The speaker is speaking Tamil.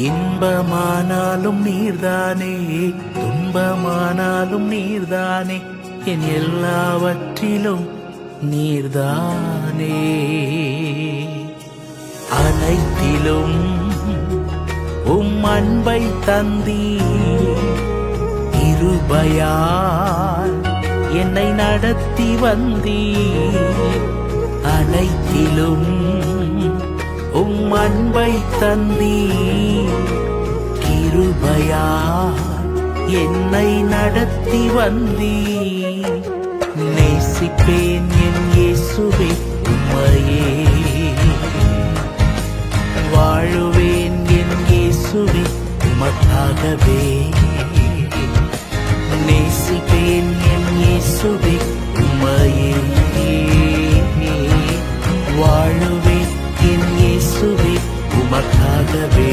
இன்பமானாலும் நீர்தானே, துன்பமானாலும் நீர்தானே, என் எல்லாவற்றிலும் நீர்தானே. அனைத்திலும் அன்பை தந்தீர், கிருபையால் என்னை நடத்தி வந்தீர். அனைத்திலும் அன்பை தந்தீர், கிருபையால் என்னை நடத்தி வந்தீர். நேசிப்பேன் என் இயேசுவே உம்மையே, வாழுவேன் என் இயேசுவே உமக்காகவே. நேசிப்பேன் என் இயேசுவே உம்மையே, வாழுவேன் என் இயேசுவே உமக்காகவே.